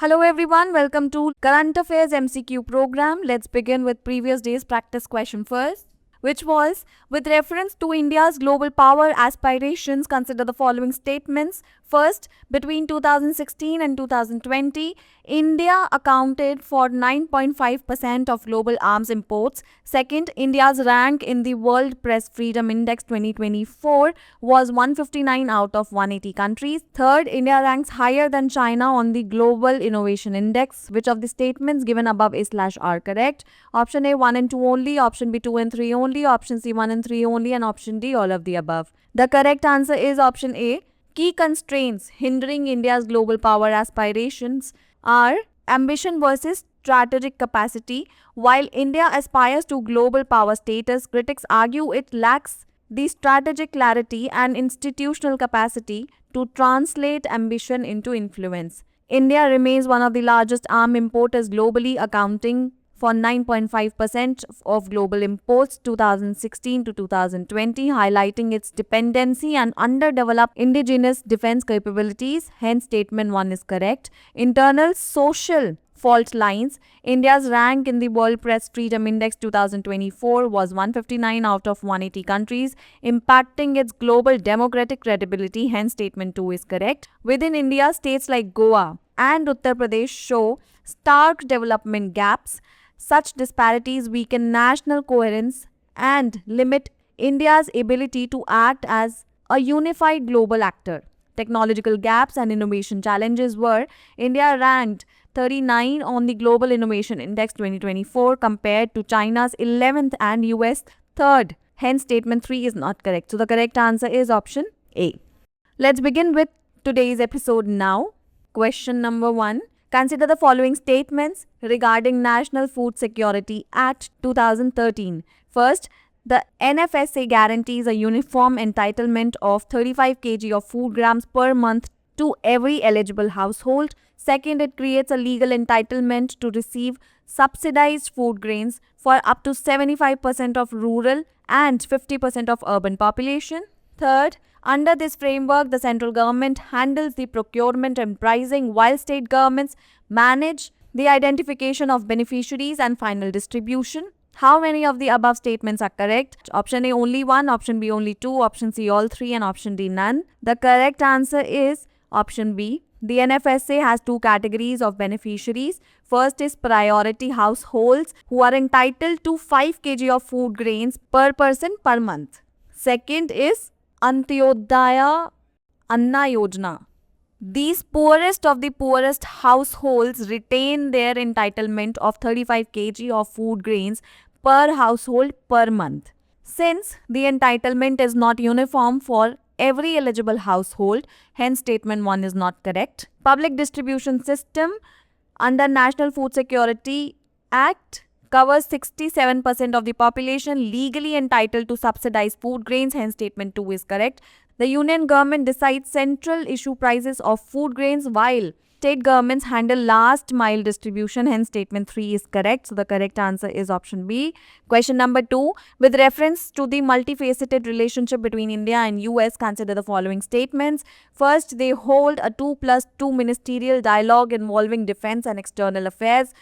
Hello everyone, welcome to Current Affairs MCQ program. Let's begin with previous day's practice question first, which was, with reference to India's global power aspirations, consider the following statements. First, between 2016 and 2020, India accounted for 9.5% of global arms imports. Second, India's rank in the World Press Freedom Index 2024 was 159 out of 180 countries. Third, India ranks higher than China on the Global Innovation Index. Which of the statements given above A/are correct? Option A 1 and 2 only, option B 2 and 3 only, option C 1 and 3 only, and option D all of the above. The correct answer is option A. Key constraints hindering India's global power aspirations are ambition versus strategic capacity. While India aspires to global power status, critics argue it lacks the strategic clarity and institutional capacity to translate ambition into influence. India remains one of the largest arms importers globally, accounting for 9.5% of global imports 2016 to 2020, highlighting its dependency and underdeveloped indigenous defense capabilities. Hence, statement 1 is correct. Internal social fault lines. India's rank in the World Press Freedom Index 2024 was 159 out of 180 countries, impacting its global democratic credibility. Hence, statement 2 is correct. Within India, states like Goa and Uttar Pradesh show stark development gaps. Such disparities weaken national coherence and limit India's ability to act as a unified global actor. Technological gaps and innovation challenges were: India ranked 39 on the Global Innovation Index 2024 compared to China's 11th and US 3rd. Hence, statement 3 is not correct. So, the correct answer is option A. Let's begin with today's episode now. Question number 1. Consider the following statements regarding National Food Security Act 2013. First, the NFSA guarantees a uniform entitlement of 35 kg of food grams per month to every eligible household. Second, it creates a legal entitlement to receive subsidized food grains for up to 75% of rural and 50% of urban population. Third, under this framework, the central government handles the procurement and pricing, while state governments manage the identification of beneficiaries and final distribution. How many of the above statements are correct? Option A only 1, option B only 2, option C all 3, and option D none. The correct answer is option B. The NFSA has 2 categories of beneficiaries. First is priority households who are entitled to 5 kg of food grains per person per month. Second is Antyodaya Anna Yojana. These poorest of the poorest households retain their entitlement of 35 kg of food grains per household per month. Since the entitlement is not uniform for every eligible household, hence statement 1 is not correct. Public distribution system under National Food Security Act covers 67% of the population legally entitled to subsidized food grains. Hence, statement 2 is correct. The union government decides central issue prices of food grains, while state governments handle last mile distribution. Hence, statement 3 is correct. So, the correct answer is option B. Question number 2. With reference to the multifaceted relationship between India and US, consider the following statements. First, they hold a 2+2 ministerial dialogue involving defense and external affairs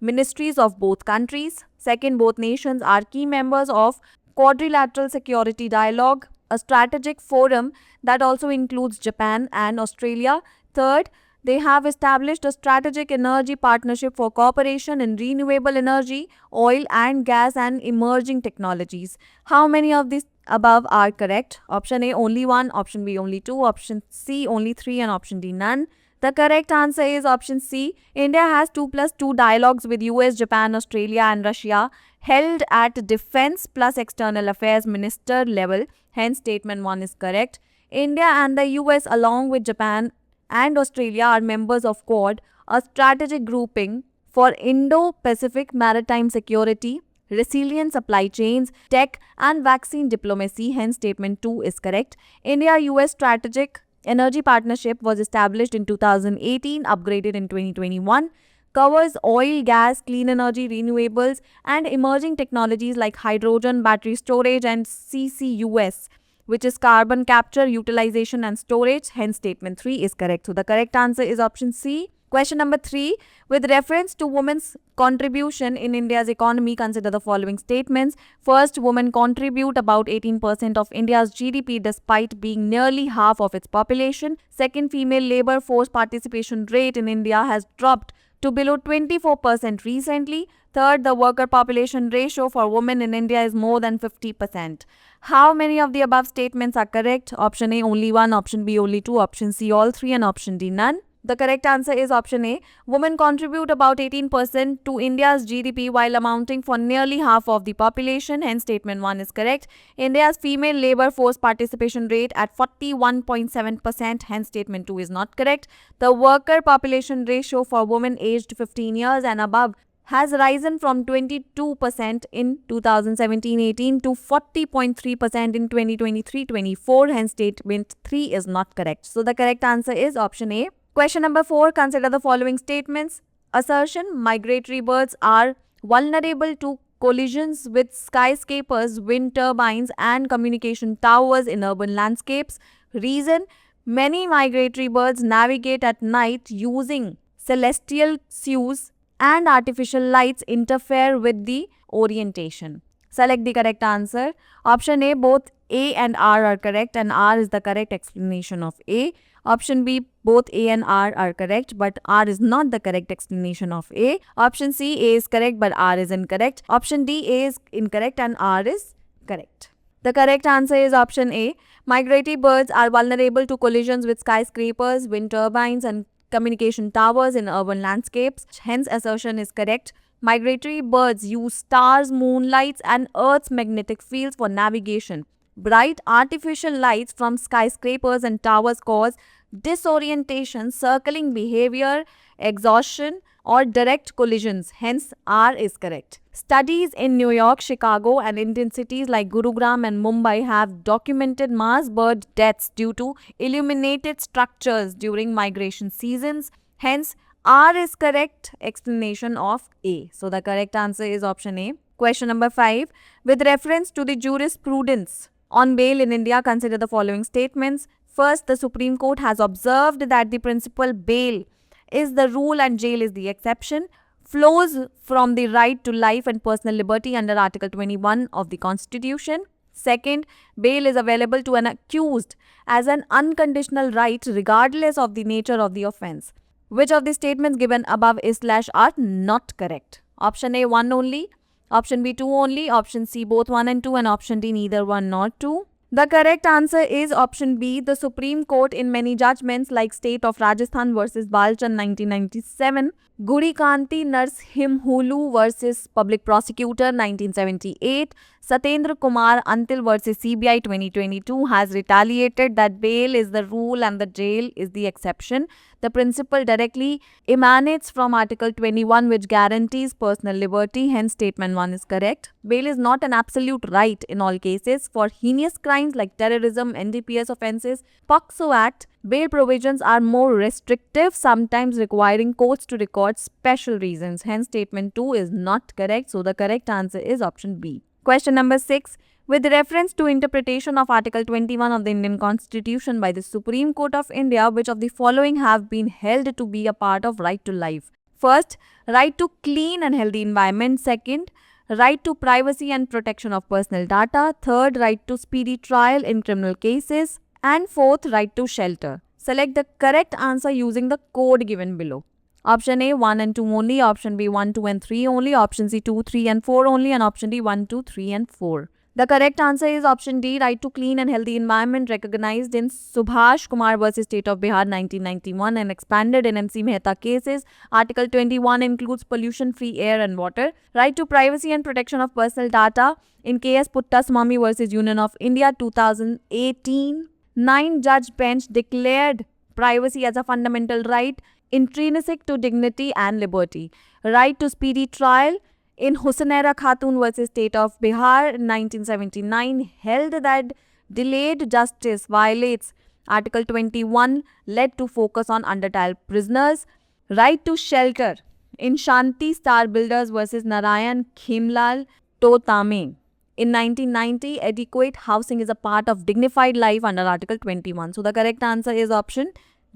ministries of both countries. Second, both nations are key members of Quadrilateral Security Dialogue, a strategic forum that also includes Japan and Australia. Third, they have established a strategic energy partnership for cooperation in renewable energy, oil and gas, and emerging technologies. How many of these above are correct? Option A only 1, option B only 2, option C only 3, and option D none. The correct answer is option C. India has 2+2 dialogues with US, Japan, Australia, and Russia held at Defense plus External Affairs Minister level. Hence, statement 1 is correct. India and the US, along with Japan and Australia, are members of Quad, a strategic grouping for Indo-Pacific maritime security, resilient supply chains, tech, and vaccine diplomacy. Hence, statement 2 is correct. India-US strategic energy partnership was established in 2018, upgraded in 2021, covers oil, gas, clean energy, renewables, and emerging technologies like hydrogen, battery storage, and CCUS, which is carbon capture, utilization, and storage. Hence, statement 3 is correct. So, the correct answer is option C. Question number 3. With reference to women's contribution in India's economy, consider the following statements. First, women contribute about 18% of India's GDP despite being nearly half of its population. Second, female labor force participation rate in India has dropped to below 24% recently. Third, the worker population ratio for women in India is more than 50%. How many of the above statements are correct? Option A, only one. Option B, only two. Option C, all three. And option D, none. The correct answer is option A. Women contribute about 18% to India's GDP while amounting for nearly half of the population. Hence, statement 1 is correct. India's female labor force participation rate at 41.7%. Hence, statement 2 is not correct. The worker population ratio for women aged 15 years and above has risen from 22% in 2017-18 to 40.3% in 2023-24. Hence, statement 3 is not correct. So, the correct answer is option A. Question number 4. Consider the following statements. Assertion: migratory birds are vulnerable to collisions with skyscrapers, wind turbines, and communication towers in urban landscapes. Reason: many migratory birds navigate at night using celestial cues and artificial lights interfere with the orientation. Select the correct answer. Option A, both A and R are correct, and R is the correct explanation of A. Option B, both A and R are correct, but R is not the correct explanation of A. Option C, A is correct, but R is incorrect. Option D, A is incorrect and R is correct. The correct answer is option A. Migratory birds are vulnerable to collisions with skyscrapers, wind turbines, and communication towers in urban landscapes. Hence, assertion is correct. Migratory birds use stars, moonlights, and Earth's magnetic fields for navigation. Bright artificial lights from skyscrapers and towers cause disorientation, circling behavior, exhaustion, or direct collisions. Hence, R is correct. Studies in New York, Chicago, and Indian cities like Gurugram and Mumbai have documented mass bird deaths due to illuminated structures during migration seasons. Hence, R is correct explanation of A. So, the correct answer is option A. Question number 5. With reference to the jurisprudence on bail in India, consider the following statements. First, the Supreme Court has observed that the principle bail is the rule and jail is the exception, flows from the right to life and personal liberty under Article 21 of the Constitution. Second, bail is available to an accused as an unconditional right regardless of the nature of the offence. Which of the statements given above is/are not correct? Option A, 1 only. Option B, 2 only. Option C, both 1 and 2. And option D, neither 1 nor 2. The correct answer is option B. The Supreme Court in many judgments like State of Rajasthan versus Balchan 1997, Guri Kanti Narsimhulu versus Public Prosecutor 1978, Satendra Kumar Antil versus CBI 2022 has retaliated that bail is the rule and the jail is the exception. The principle directly emanates from Article 21, which guarantees personal liberty. Hence, statement 1 is correct. Bail is not an absolute right in all cases. For heinous crimes like terrorism, NDPS offences, POCSO Act, bail provisions are more restrictive, sometimes requiring courts to record special reasons. Hence, statement 2 is not correct. So, the correct answer is option B. Question number 6. With reference to interpretation of Article 21 of the Indian Constitution by the Supreme Court of India, which of the following have been held to be a part of right to life? First, right to clean and healthy environment. Second, right to privacy and protection of personal data. Third, right to speedy trial in criminal cases. And fourth, right to shelter. Select the correct answer using the code given below. Option A, 1 and 2 only. Option B, 1, 2 and 3 only. Option C, 2, 3 and 4 only. And option D, 1, 2, 3 and 4. The correct answer is option D, right to clean and healthy environment, recognized in Subhash Kumar versus State of Bihar 1991 and expanded in MC Mehta cases. Article 21 includes pollution-free air and water. Right to privacy and protection of personal data in KS Puttaswamy versus Union of India 2018. 9-judge bench declared privacy as a fundamental right intrinsic to dignity and liberty. Right to speedy trial in Hussainaira Khatun versus State of Bihar 1979 held that delayed justice violates Article 21, led to focus on under-trial prisoners. Right to shelter in Shanti Star Builders versus Narayan Khemlal Totame. In 1990, adequate housing is a part of dignified life under Article 21. So, the correct answer is option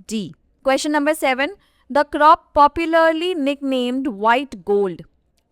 D. Question number 7. The crop, popularly nicknamed white gold,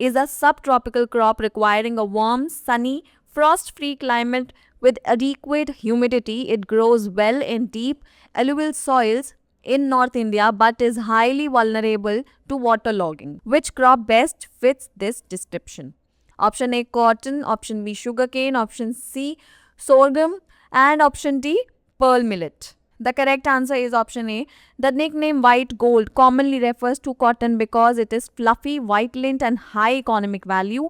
is a subtropical crop requiring a warm, sunny, frost-free climate with adequate humidity. It grows well in deep alluvial soils in North India but is highly vulnerable to waterlogging. Which crop best fits this description? Option A cotton, option B sugarcane, option C sorghum, and option D pearl millet. The correct answer is option A. The nickname white gold commonly refers to cotton because it is fluffy, white lint, and high economic value.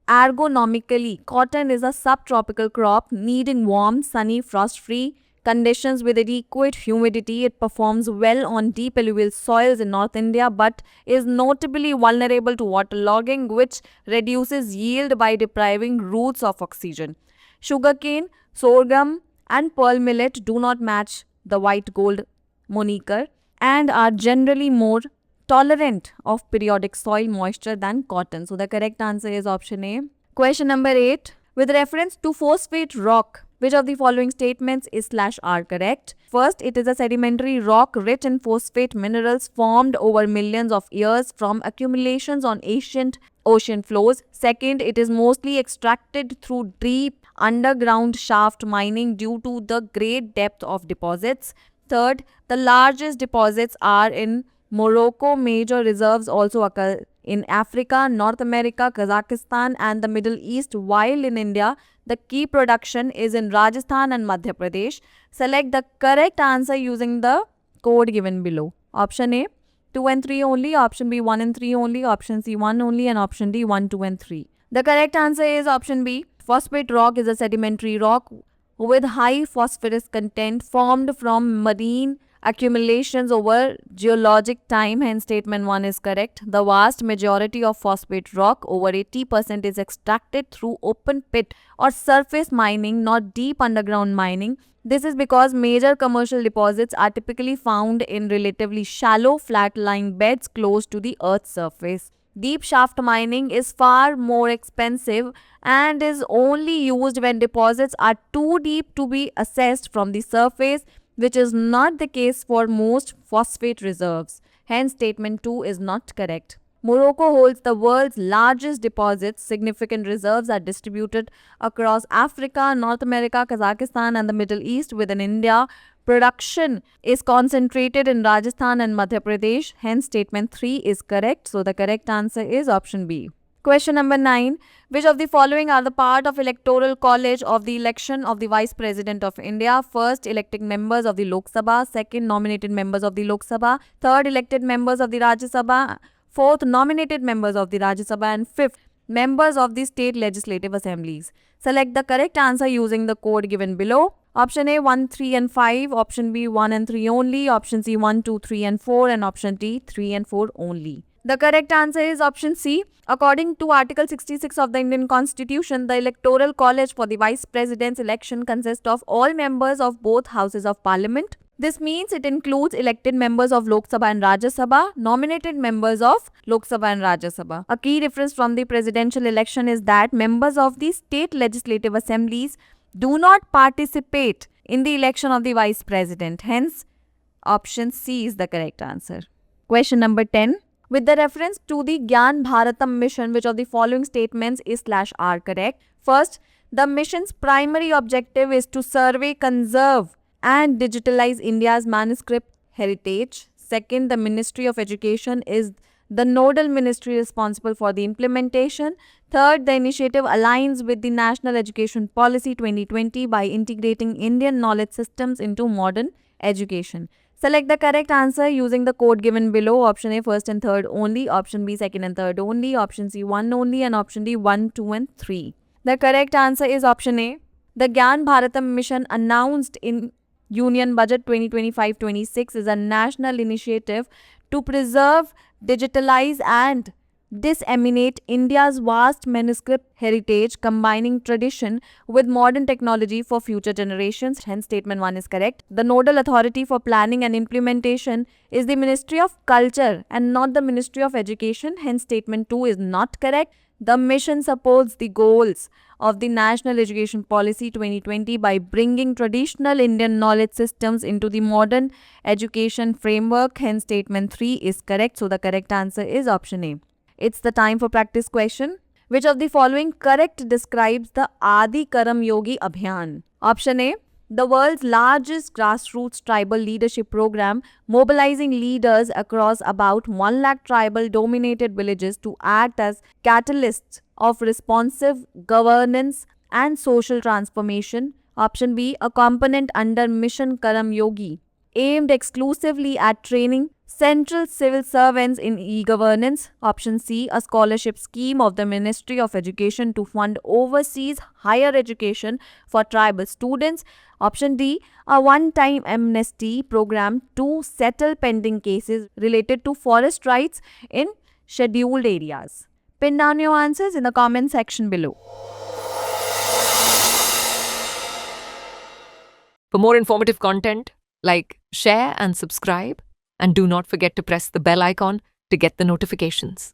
Ergonomically, cotton is a subtropical crop needing warm, sunny, frost-free conditions with adequate humidity. It performs well on deep alluvial soils in North India but is notably vulnerable to waterlogging, which reduces yield by depriving roots of oxygen. Sugarcane, sorghum, and pearl millet do not match the white gold moniker and are generally more tolerant of periodic soil moisture than cotton. So the correct answer is option A. Question number 8. With reference to phosphate rock, which of the following statements is /R correct? First, it is a sedimentary rock rich in phosphate minerals formed over millions of years from accumulations on ancient ocean floors. Second, it is mostly extracted through deep underground shaft mining due to the great depth of deposits. Third, the largest deposits are in Morocco. Major reserves also occur in Africa, North America, Kazakhstan, and the Middle East, while in India, the key production is in Rajasthan and Madhya Pradesh. Select the correct answer using the code given below. Option A, 2 and 3 only, option B, 1 and 3 only, option C, 1 only, and option D, 1, 2, and 3. The correct answer is option B. Phosphate rock is a sedimentary rock with high phosphorus content formed from marine accumulations over geologic time. Hence statement 1 is correct. The vast majority of phosphate rock, over 80%, is extracted through open pit or surface mining, not deep underground mining. This is because major commercial deposits are typically found in relatively shallow flat-lying beds close to the earth's surface. Deep shaft mining is far more expensive and is only used when deposits are too deep to be assessed from the surface, which is not the case for most phosphate reserves. Hence, statement 2 is not correct. Morocco holds the world's largest deposits. Significant reserves are distributed across Africa, North America, Kazakhstan, and the Middle East. Within India, production is concentrated in Rajasthan and Madhya Pradesh. Hence, statement 3 is correct. So, the correct answer is option B. Question number 9. Which of the following are the part of electoral college of the election of the Vice President of India? First, elected members of the Lok Sabha. Second, nominated members of the Lok Sabha. Third, elected members of the Rajya Sabha. Fourth, nominated members of the Rajya Sabha. And fifth, members of the state legislative assemblies. Select the correct answer using the code given below. Option A, 1, 3 and 5. Option B, 1 and 3 only. Option C, 1, 2, 3 and 4. And option D, 3 and 4 only. The correct answer is option C. According to Article 66 of the Indian Constitution, the Electoral College for the Vice President's election consists of all members of both houses of Parliament. This means it includes elected members of Lok Sabha and Rajya Sabha, nominated members of Lok Sabha and Rajya Sabha. A key difference from the presidential election is that members of the state legislative assemblies do not participate in the election of the Vice President. Hence, option C is the correct answer. Question number 10. With the reference to the Gyan Bharatam mission, which of the following statements is /R correct? First, the mission's primary objective is to survey, conserve, and digitalize India's manuscript heritage. Second, the Ministry of Education is the nodal ministry responsible for the implementation. Third, the initiative aligns with the National Education Policy 2020 by integrating Indian knowledge systems into modern education. Select the correct answer using the code given below. Option A, first and third only. Option B, second and third only. Option C, 1 only. And option D, 1, 2 and 3. The correct answer is option A. The Gyan Bharatam mission, announced in Union Budget 2025-26, is a national initiative to preserve, digitalize and disseminate India's vast manuscript heritage, combining tradition with modern technology for future generations. Hence, statement 1 is correct. The nodal authority for planning and implementation is the Ministry of Culture and not the Ministry of Education. Hence, statement 2 is not correct. The mission supports the goals of the National Education Policy 2020 by bringing traditional Indian knowledge systems into the modern education framework. Hence, statement 3 is correct. So, the correct answer is option A. It's the time for practice question. Which of the following correct describes the Adi Karam Yogi Abhiyan? Option A. The world's largest grassroots tribal leadership program, mobilizing leaders across about 1 lakh tribal dominated villages to act as catalysts of responsive governance and social transformation. Option B. A component under Mission Karam Yogi, aimed exclusively at training central civil servants in e-governance. Option C. A scholarship scheme of the Ministry of Education to fund overseas higher education for tribal students. Option D. A one-time amnesty program to settle pending cases related to forest rights in scheduled areas. Pin down your answers in the comment section below. For more informative content, like, share and subscribe, and do not forget to press the bell icon to get the notifications.